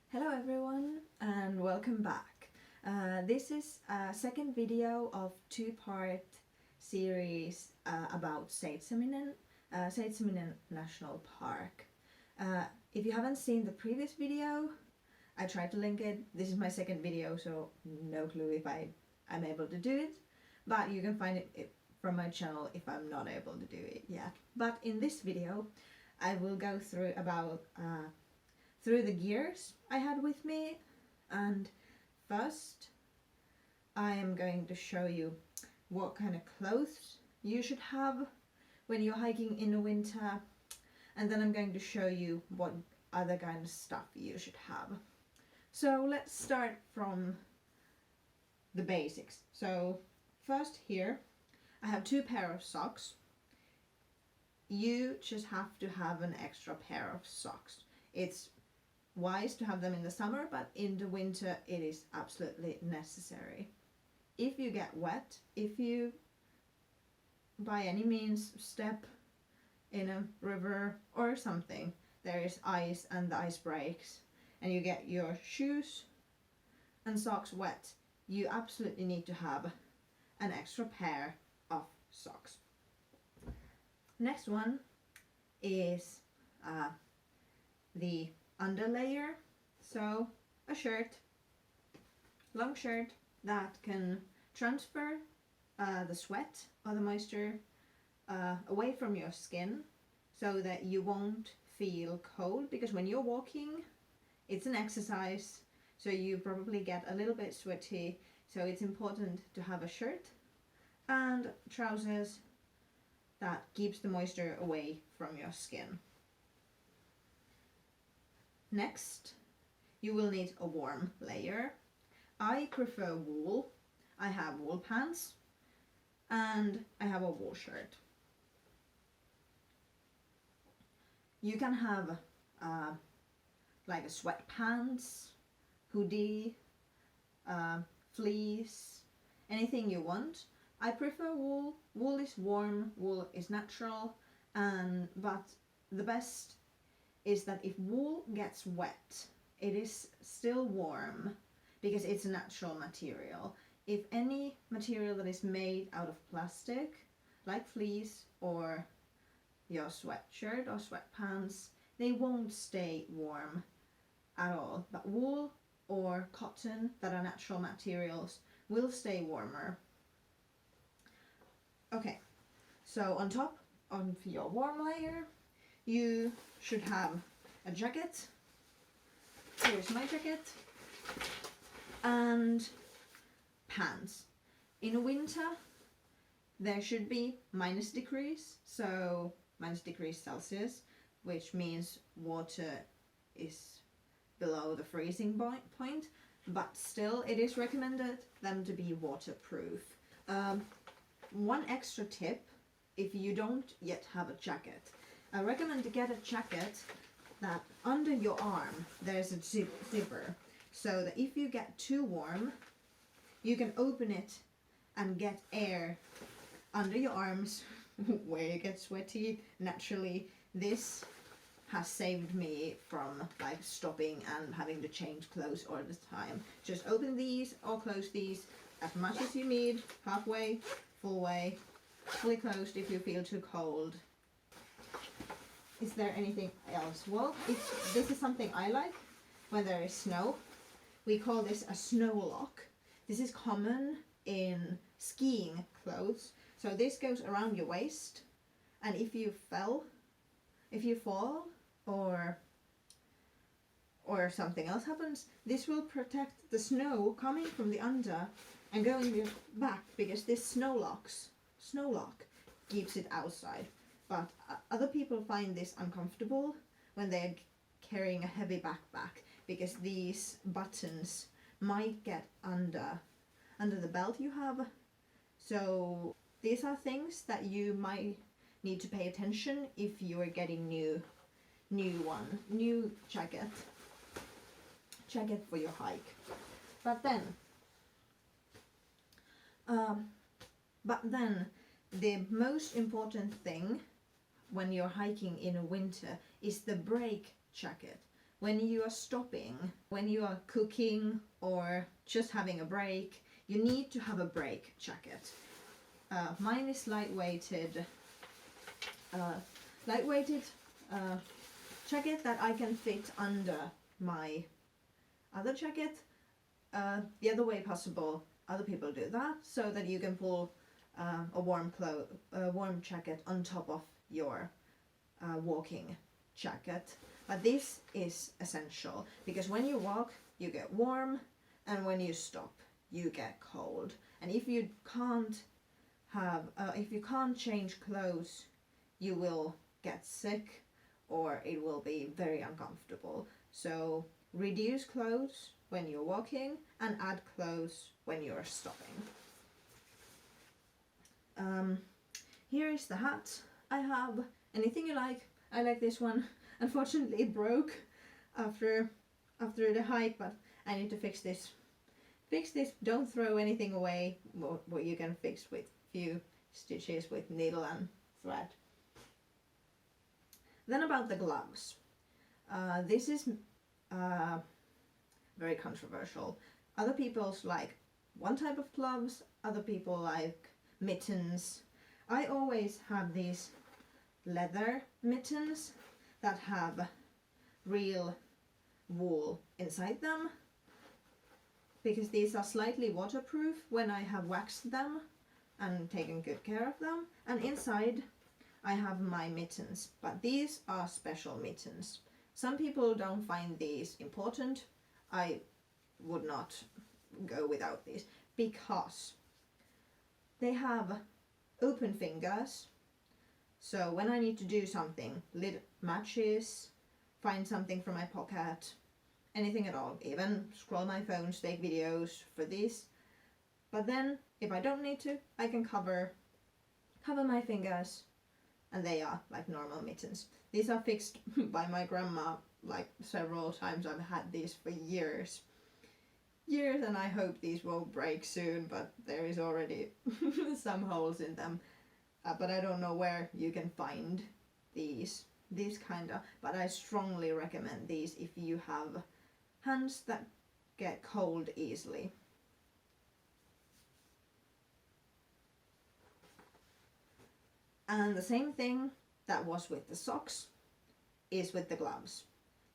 Hello everyone and welcome back. This is a second video of two-part series about Seitseminen, Seitseminen National Park. If you haven't seen the previous video, I tried to link it. This is my second video, so no clue if I'm able to do it, but you can find it from my channel if I'm not able to do it yet. But in this video, I will go through through the gears I had with me, and first I am going to show you what kind of clothes you should have when you're hiking in the winter, and then I'm going to show you what other kind of stuff you should have. So let's start from the basics. So first here I have two pair of socks. You just have to have an extra pair of socks. It's wise to have them in the summer, but in the winter it is absolutely necessary. If you get wet, if you by any means step in a river or something, there is ice and the ice breaks and you get your shoes and socks wet, you absolutely need to have an extra pair of socks. Next one is the underlayer, so a shirt, long shirt that can transfer the sweat or the moisture away from your skin so that you won't feel cold, because when you're walking it's an exercise, so you probably get a little bit sweaty, so it's important to have a shirt and trousers that keeps the moisture away from your skin. Next, you will need a warm layer. I prefer wool. I have wool pants and I have a wool shirt. You can have like a sweatpants, hoodie, fleece, anything you want. I prefer wool. Wool is warm, wool is natural, but the best is that if wool gets wet, it is still warm because it's a natural material. If any material that is made out of plastic, like fleece or your sweatshirt or sweatpants, they won't stay warm at all. But wool or cotton that are natural materials will stay warmer. Okay, so on top of your warm layer, you should have a jacket. Here's my jacket. And pants. In winter, there should be -degrees, so -degrees Celsius, which means water is below the freezing point, but still it is recommended them to be waterproof. One extra tip, if you don't yet have a jacket, I recommend to get a jacket that under your arm there's a zipper, so that if you get too warm, you can open it and get air under your arms where you get sweaty naturally. This has saved me from like stopping and having to change clothes all the time. Just open these or close these as much as you need, halfway, full way, fully closed if you feel too cold. Is there anything else? Well, this is something I like when there is snow. We call this a snow lock. This is common in skiing clothes. So this goes around your waist, and if you fall or something else happens, this will protect the snow coming from the under and going your back, because this snow lock keeps it outside. But other people find this uncomfortable when they're carrying a heavy backpack, because these buttons might get under the belt you have. So these are things that you might need to pay attention if you are getting new jacket for your hike. But then the most important thing when you're hiking in a winter is the break jacket. when you are stopping, when you are cooking or just having a break, you need to have a break jacket. Mine is lightweighted jacket that I can fit under my other jacket. The other way possible, other people do that, so that you can pull a warm jacket on top of your walking jacket. But this is essential because when you walk, you get warm, and when you stop, you get cold. And if you can't change clothes, you will get sick, or it will be very uncomfortable. So reduce clothes when you're walking and add clothes when you're stopping. Here is the hat I have. Anything you like. I like this one. Unfortunately it broke after the hike, but I need to fix this. Don't throw anything away what you can fix with few stitches with needle and thread. Then about the gloves. This is very controversial. Other people like one type of gloves, other people like mittens. I always have these leather mittens that have real wool inside them, because these are slightly waterproof when I have waxed them and taken good care of them. And inside I have my mittens, but these are special mittens. Some people don't find these important. I would not go without these because they have open fingers. So when I need to do something, lit matches, find something from my pocket, anything at all, even scroll my phone, take videos for this. But then if I don't need to, I can cover my fingers, and they are like normal mittens. These are fixed by my grandma like several times. I've had these for years, and I hope these won't break soon, but there is already some holes in them. But I don't know where you can find these kind of, but I strongly recommend these if you have hands that get cold easily. And the same thing that was with the socks is with the gloves.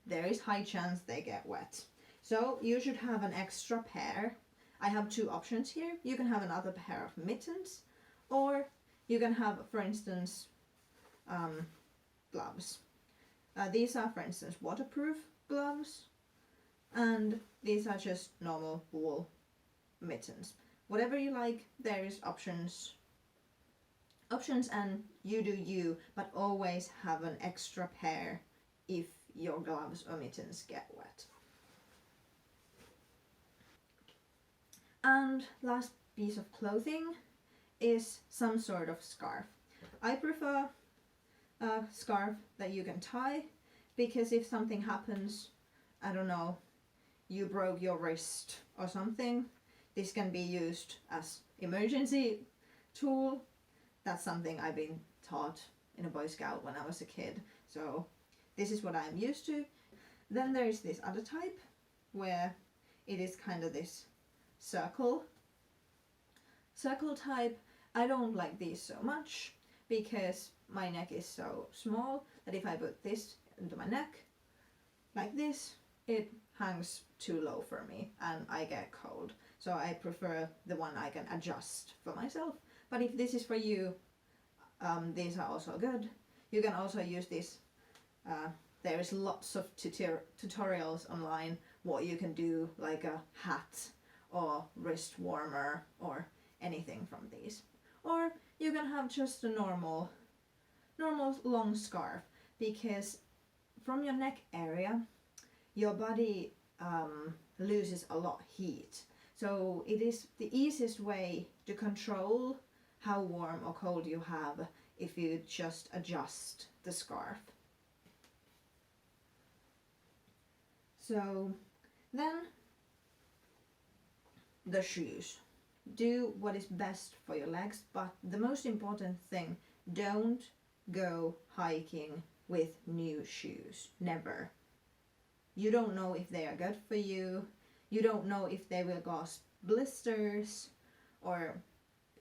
There is high chance they get wet. So you should have an extra pair. I have two options here. You can have another pair of mittens, or you can have, for instance, gloves. These are, for instance, waterproof gloves, and these are just normal wool mittens. Whatever you like, there is options, and you do you, but always have an extra pair if your gloves or mittens get wet. And last piece of clothing is some sort of scarf. I prefer a scarf that you can tie, because if something happens, I don't know, you broke your wrist or something, this can be used as emergency tool. That's something I've been taught in a Boy Scout when I was a kid, so this is what I'm used to. Then there is this other type where it is kind of this circle type. I don't like these so much because my neck is so small that if I put this into my neck like this, it hangs too low for me and I get cold. So I prefer the one I can adjust for myself. But if this is for you, these are also good. You can also use this. There is lots of tutorials online what you can do, like a hat or wrist warmer or anything from these. Or you can have just a normal long scarf, because from your neck area your body loses a lot heat. So it is the easiest way to control how warm or cold you have if you just adjust the scarf. So then the shoes. Do what is best for your legs, but the most important thing, don't go hiking with new shoes. Never. You don't know if they are good for you. You don't know if they will cause blisters, or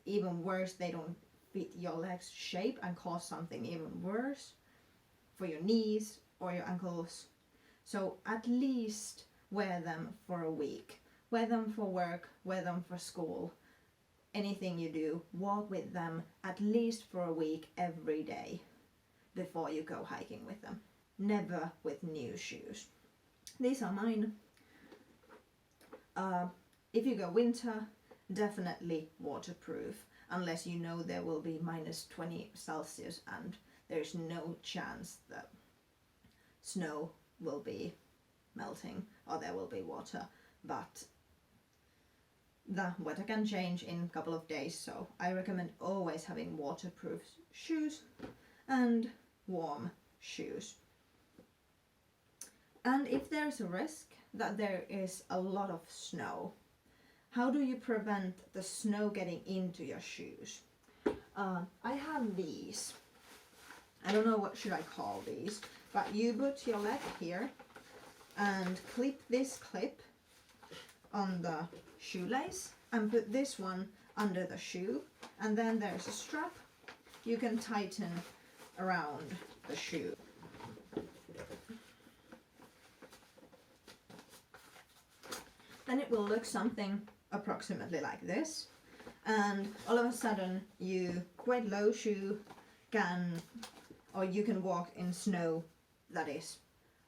even worse, they don't fit your leg's shape and cause something even worse for your knees or your ankles. So at least wear them for a week. Wear them for work, wear them for school. Anything you do, walk with them at least for a week every day before you go hiking with them. Never with new shoes. These are mine. If you go winter, definitely waterproof, unless you know there will be -20 Celsius and there's no chance that snow will be melting or there will be water. But the weather can change in a couple of days, so I recommend always having waterproof shoes and warm shoes. And if there's a risk that there is a lot of snow, how do you prevent the snow getting into your shoes? I have these. I don't know what should I call these, but you put your leg here and clip this clip on the shoelace and put this one under the shoe, and then there's a strap you can tighten around the shoe. Then it will look something approximately like this, and all of a sudden you quite low shoe you can walk in snow that is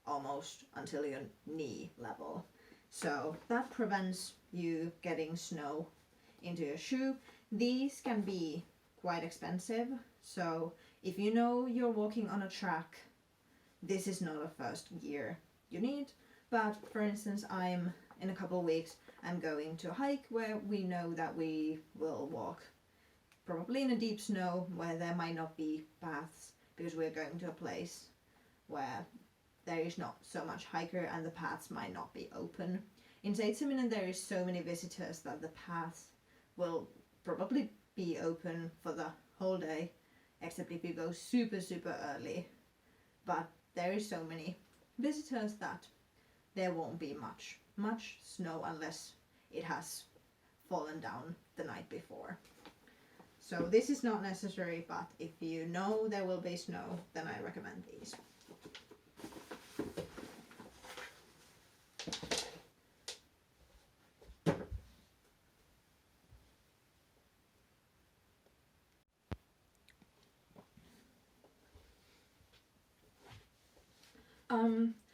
almost until your knee level. So that prevents you getting snow into your shoe. These can be quite expensive, so if you know you're walking on a track, this is not a first gear you need. But for instance, in a couple of weeks I'm going to a hike where we know that we will walk probably in a deep snow where there might not be paths, because we're going to a place where there is not so much hiker and the paths might not be open. In Seitseminen there is so many visitors that the paths will probably be open for the whole day, except if you go super early. But there is so many visitors that there won't be much snow unless it has fallen down the night before. So this is not necessary, but if you know there will be snow, then I recommend these.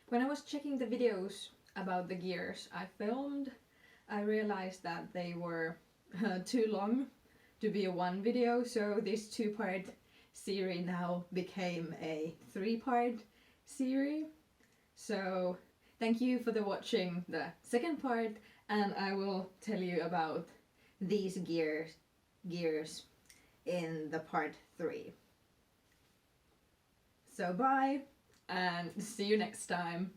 When I was checking the videos about the gears I filmed, I realized that they were too long to be a one video, so this two-part series now became a three-part series. So thank you for watching the second part, and I will tell you about these gears in the part 3. So bye, and see you next time.